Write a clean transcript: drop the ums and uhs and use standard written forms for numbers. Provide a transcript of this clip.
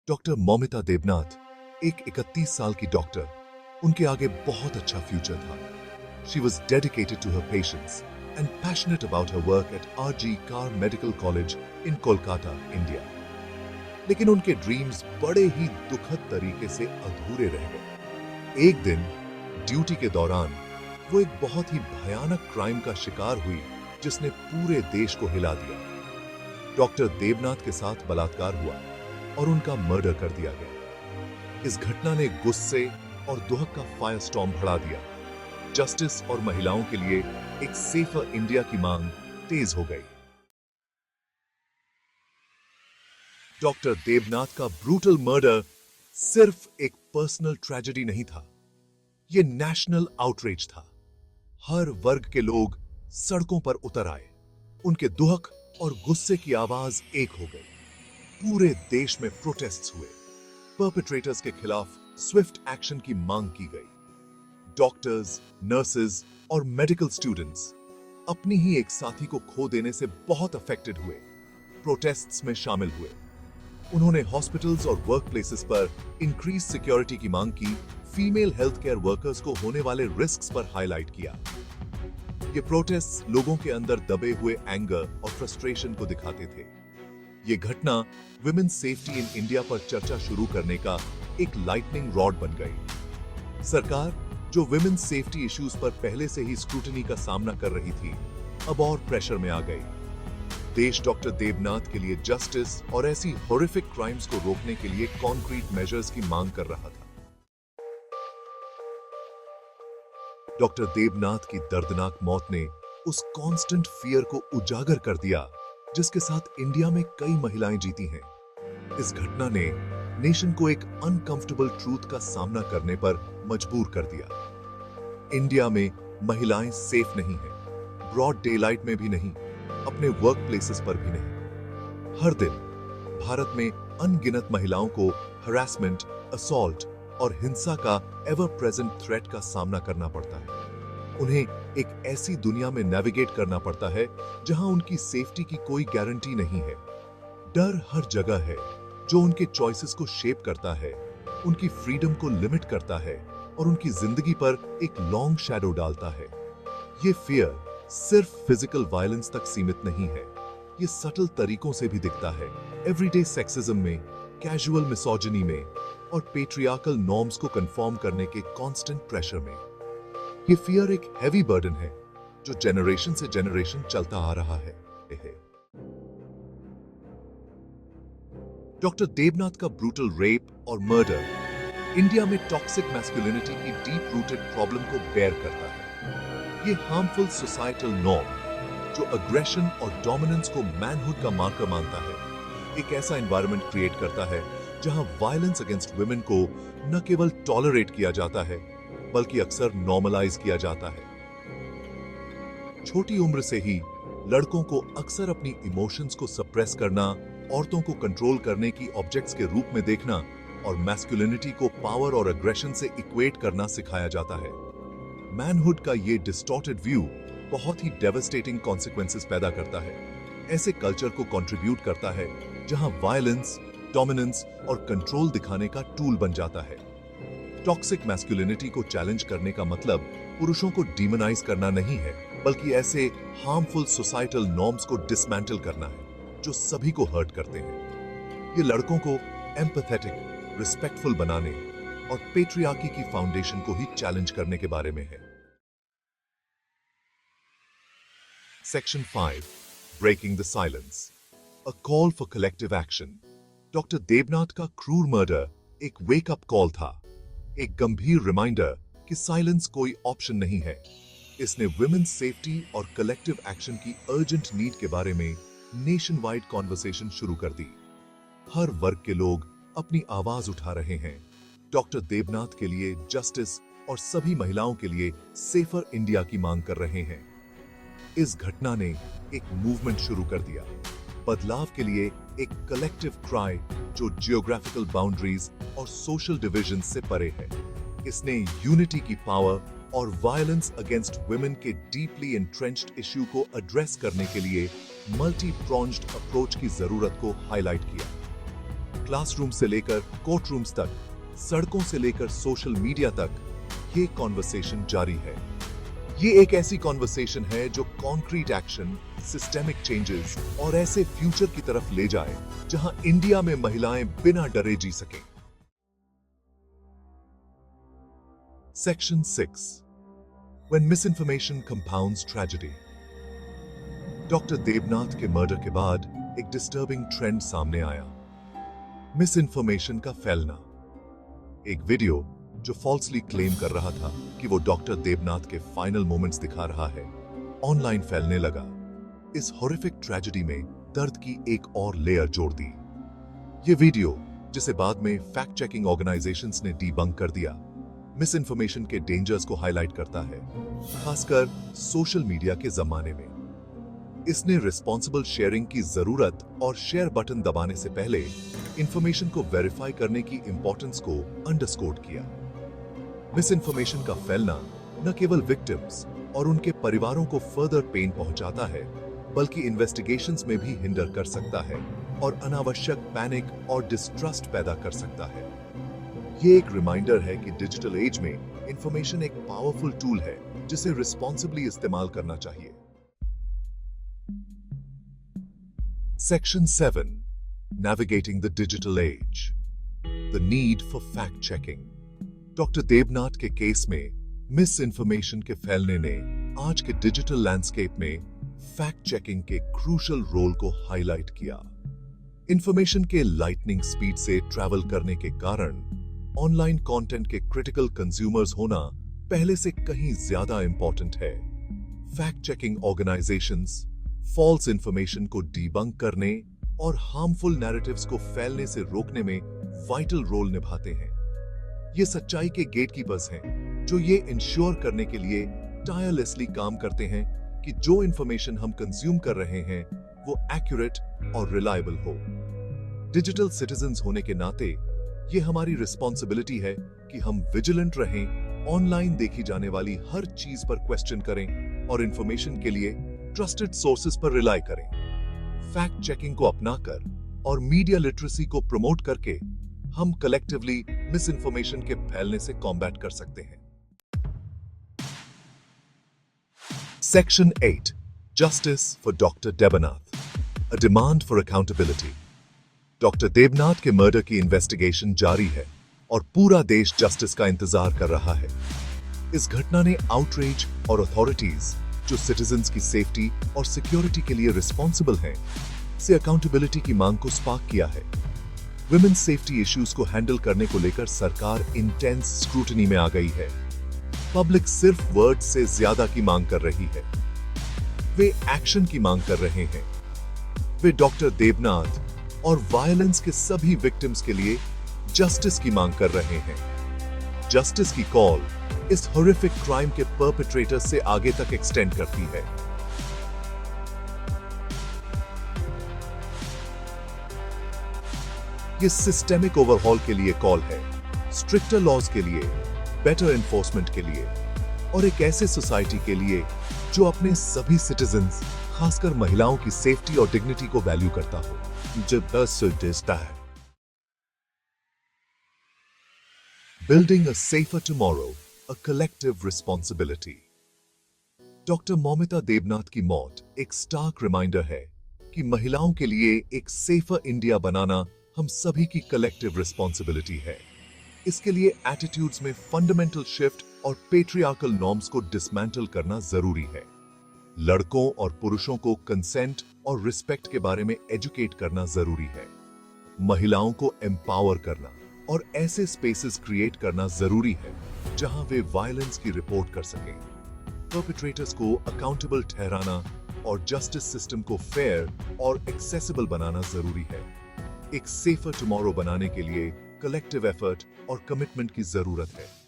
Doctor Moumita Debnath एक 31 साल की डॉक्टर, उनके आगे बहुत अच्छा फ्यूचर था। She was dedicated to her patients and passionate about her work at RG Kar Medical College in Kolkata, India. लेकिन उनके ड्रीम्स बड़े ही दुखद तरीके से अधूरे रह गए। एक दिन ड्यूटी के दौरान वो एक बहुत ही भयानक क्राइम का शिकार हुई जिसने पूरे देश को हिला दिया। डॉक्टर देबनाथ के साथ बलात्कार हुआ और उनका मर्डर कर दिया गया। इस घटना ने गुस्से और दुहक का फायर स्टॉर्म बढ़ा दिया। जस्टिस और महिलाओं के लिए एक सेफर इंडिया की मांग तेज हो गई। डॉक्टर देबनाथ का ब्रूटल मर्डर सिर्फ एक पर्सनल ट्रेजेडी नहीं था, यह नेशनल आउटरीच था। हर वर्ग के लोग सड़कों पर उतर आए। उनके दुहक और गुस्से की आवाज एक हो गई। पूरे देश में प्रोटेस्ट्स हुए। परपेट्रेटर्स के खिलाफ स्विफ्ट एक्शन की मांग की गई। डॉक्टर्स, नर्सेज और मेडिकल स्टूडेंट्स अपनी ही एक साथी को खो देने से बहुत अफेक्टेड हुए। प्रोटेस्ट्स में शामिल हुए। उन्होंने हॉस्पिटल्स और वर्क प्लेसेस पर इंक्रीज सिक्योरिटी की मांग की। फीमेल हेल्थ केयर वर्कर्स को होने वाले रिस्क्स पर हाईलाइट किया। ये प्रोटेस्ट लोगों के अंदर दबे हुए एंगर और फ्रस्ट्रेशन को दिखाते थे। ये घटना विमेन सेफ्टी इन इंडिया पर चर्चा शुरू करने का एक लाइटनिंग रॉड बन गई। सरकार, जो विमेन सेफ्टी इश्यूज पर पहले से ही स्क्रूटनी का सामना कर रही थी, अब और प्रेशर में आ गई। देश डॉक्टर देबनाथ के लिए जस्टिस और ऐसी हॉरिफिक क्राइम्स को रोकने के लिए कॉन्क्रीट मेजर्स की मांग कर रहा था। डॉक्टर देबनाथ की दर्दनाक मौत ने उस कांस्टेंट फियर को उजागर कर दिया जिसके साथ इंडिया में कई महिलाएं जीती हैं। इस घटना ने नेशन को एक अनकंफर्टेबल ट्रूथ का सामना करने पर मजबूर कर दिया। इंडिया में महिलाएं सेफ नहीं हैं, ब्रॉड डेलाइट में भी नहीं, अपने वर्क प्लेसेस पर भी नहीं। हर दिन भारत में अनगिनत महिलाओं को हरासमेंट, असॉल्ट और हिंसा का एवर प्रेजेंट थ्रेट का सामना करना पड़ता है। उन्हें एक ऐसी दुनिया में नेविगेट करना पड़ता है जहां उनकी सेफ्टी की कोई गारंटी नहीं है। डर हर जगह है जो उनके चॉइसेस को शेप करता है, उनकी फ्रीडम को लिमिट करता है और उनकी जिंदगी पर एक लॉन्ग शैडो डालता है। ये फियर सिर्फ फिजिकल वायलेंस तक सीमित नहीं है, ये सटल तरीकों से भी दिखता है। एवरीडे सेक्सिज्म में, कैजुअल मिसोजिनी में और पेट्रियार्कल नॉर्म्स को कंफर्म करने के कांस्टेंट प्रेशर में। ये फियर एक हैवी बर्डन है जो जनरेशन से जनरेशन चलता आ रहा है। डॉक्टर देबनाथ का ब्रूटल रेप और मर्डर इंडिया में टॉक्सिक मैस्कुलिनिटी की डीप रूटेड प्रॉब्लम को बेयर करता है। ये हार्मफुल सोसाइटल नॉर्म जो अग्रेशन और डोमिनेंस को मैनहुड का मार्कर मानता है, एक ऐसा एनवायरनमेंट क्रिएट करता है जहां वायलेंस अगेंस्ट वुमेन को न केवल टॉलरेट किया जाता है बल्कि अक्सर नॉर्मलाइज किया जाता है। छोटी उम्र से ही लड़कों को अक्सर अपनी इमोशंस को सप्रेस करना, औरतों को कंट्रोल करने की ऑब्जेक्ट्स के रूप में देखना और मैस्कुलिनिटी को पावर और अग्रेशन से इक्वेट करना सिखाया जाता है। मैनहुड का ये डिस्टॉर्टेड व्यू बहुत ही डेवास्टेटिंग कॉन्सिक्वेंसेस पैदा करता है। ऐसे कल्चर को कंट्रीब्यूट करता है जहां वायलेंस, डोमिनेंस और कंट्रोल दिखाने का टूल बन जाता है। टॉक्सिक मैस्कुलिनिटी को चैलेंज करने का मतलब पुरुषों को डीमोनाइज करना नहीं है, बल्कि ऐसे हार्मफुल सोसाइटल नॉर्म्स को डिसमेंटल करना है जो सभी को हर्ट करते हैं। ये लड़कों को एम्पैथेटिक, रिस्पेक्टफुल बनाने और पेट्रियार्की की फाउंडेशन को ही चैलेंज करने के बारे में है। Section 5, breaking the silence, a call for collective action. Doctor Debnath का क्रूर मर्डर एक वेकअप कॉल था, एक गंभीर रिमाइंडर कि साइलेंस कोई ऑप्शन नहीं है। इसने वुमेन्स सेफ्टी और कलेक्टिव एक्शन की अर्जेंट नीड के बारे में नेशन वाइड कॉन्वर्सेशन शुरू कर दी। हर वर्ग के लोग अपनी आवाज उठा रहे हैं, डॉक्टर देबनाथ के लिए जस्टिस और सभी महिलाओं के लिए सेफर इंडिया की मांग कर रहे हैं। इस घटना ने एक मूवमेंट शुरू कर दिया, बदलाव के लिए एक कलेक्टिव क्राई जो जियोग्राफिकल बाउंड्रीज और सोशल डिविजन से परे है। इसने यूनिटी की पावर और वायलेंस अगेंस्ट वुमेन के डीपली एंट्रेंच्ड इश्यू को एड्रेस करने के लिए मल्टी प्रोन्ज्ड अप्रोच की जरूरत को हाईलाइट किया। क्लासरूम से लेकर कोर्टरूम्स तक, सड़कों से लेकर सोशल मीडिया तक ये कॉन्वर्सेशन जारी है। ये एक ऐसी कॉन्वर्सेशन है जो कॉन्क्रीट एक्शन, सिस्टेमिक चेंजेस और ऐसे फ्यूचर की तरफ ले जाए जहां इंडिया में महिलाएं बिना डरे जी सकें। Section 6. When misinformation compounds tragedy. Doctor Devnath के मर्डर के बाद एक डिस्टर्बिंग ट्रेंड सामने आया। मिस इन्फॉर्मेशन का फैलना। एक वीडियो जो फॉल्सली क्लेम कर रहा था कि वो डॉक्टर देवनाथ के फाइनल मोमेंट्स दिखा रहा है, ऑनलाइन फैलने लगा। इस हॉरिफिक ट्रेजेडी में दर्द की एक और लेयर जोड़ दी। ये वीडियो, जिसे बाद में फैक्ट चेकिंग ऑर्गेनाइजेशंस ने डीबंक कर दिया, मिस इन्फॉर्मेशन के डेंजर्स को हाईलाइट करता है, खासकर सोशल मीडिया के जमाने में। इसने रिस्पॉन्सिबल शेयरिंग की जरूरत और शेयर बटन दबाने से पहले इंफॉर्मेशन को वेरीफाई करने की इंपॉर्टेंस को अंडरस्कोर किया। मिस इन्फॉर्मेशन का फैलना न केवल विक्टिम्स और उनके परिवारों को फर्दर पेन पहुंचाता है, बल्कि इन्वेस्टिगेशंस में भी हिंडर कर सकता है और अनावश्यक पैनिक और डिस्ट्रस्ट पैदा कर सकता है। ये एक रिमाइंडर है कि डिजिटल एज में इंफॉर्मेशन एक पावरफुल टूल है जिसे रिस्पॉन्सिबली इस्तेमाल करना चाहिए। Section 7. Navigating the digital age. The need for fact checking. Doctor Devnath के केस में मिस इन्फॉर्मेशन के फैलने ने आज के डिजिटल लैंडस्केप में फैक्ट चेकिंग के क्रूशल रोल को हाईलाइट किया। इंफॉर्मेशन के लाइटनिंग स्पीड से ट्रैवल करने के कारण ऑनलाइन कंटेंट के क्रिटिकल कंज्यूमर्स होना पहले से कहीं ज्यादा इंपॉर्टेंट है। Fact checking organisations false information को डीबंक करने और हार्मफुल नैरेटिव्स को फैलने से रोकने में वाइटल रोल निभाते हैं। ये सच्चाई के गेटकीपर्स हैं जो ये इंश्योर करने के लिए टायरलेसली काम करते हैं कि जो इंफॉर्मेशन हम कंज्यूम कर रहे हैं वो एक्यूरेट और रिलायबल हो। डिजिटल सिटीजन्स होने के नाते ये हमारी रिस्पॉन्सिबिलिटी है कि हम विजिलेंट रहें, ऑनलाइन देखी जाने वाली हर चीज पर क्वेश्चन करें और इंफॉर्मेशन के लिए ट्रस्टेड सोर्सेज पर रिलाई करें। फैक्ट चेकिंग को अपनाकर और मीडिया लिटरेसी को प्रमोट करके हम कलेक्टिवली मिस इन्फॉर्मेशन के फैलने से कॉम्बैट कर सकते हैं। Section 8. Justice for Dr. Debnath. A demand for accountability. Doctor Devnath के मर्डर की इन्वेस्टिगेशन जारी है और पूरा देश जस्टिस का इंतजार कर रहा है। इस घटना ने आउटरीच और अथॉरिटीज जो सिटीजन्स की सेफ्टी और सिक्योरिटी के लिए रिस्पॉन्सिबल हैं, से अकाउंटेबिलिटी की मांग को स्पार्क किया है। विमेन्स सेफ्टी इश्यूज को हैंडल करने को लेकर सरकार इंटेंस स्क्रूटनी में आ गई है। पब्लिक सिर्फ वर्ड से ज्यादा की मांग कर रही है। वे एक्शन की मांग कर रहे हैं। वे डॉक्टर देवनाथ और वायलेंस के सभी विक्टिम्स के लिए जस्टिस की मांग कर रहे हैं। जस्टिस की कॉल इस हॉरिफिक क्राइम के परपेट्रेटर से आगे तक एक्सटेंड करती है। ये सिस्टेमिक ओवरहॉल के लिए कॉल है, स्ट्रिक्टर लॉज के लिए, बेटर एनफोर्समेंट के लिए और एक ऐसे सोसाइटी के लिए जो अपने सभी सिटीजन्स, खासकर महिलाओं की सेफ्टी और डिग्निटी को वैल्यू करता हो। Building a safer tomorrow, a collective responsibility. Doctor Moumita Devnath की मौत एक स्टार्क रिमाइंडर है कि महिलाओं के लिए एक सेफर इंडिया बनाना हम सभी की कलेक्टिव रिस्पॉन्सिबिलिटी है। इसके लिए एटीट्यूड्स में फंडामेंटल शिफ्ट और पेट्रियार्कल नॉर्म्स को डिसमेंटल करना जरूरी है। लड़कों और पुरुषों को कंसेंट और रिस्पेक्ट के बारे में एजुकेट करना जरूरी है। महिलाओं को एम्पावर करना और ऐसे स्पेसेस क्रिएट करना जरूरी है जहां वे वायलेंस की रिपोर्ट कर सकें। परपेट्रेटर्स को अकाउंटेबल ठहराना और जस्टिस सिस्टम को फेयर और एक्सेसिबल बनाना जरूरी है। एक सेफर टुमारो बनाने के लिए कलेक्टिव एफर्ट और कमिटमेंट की जरूरत है।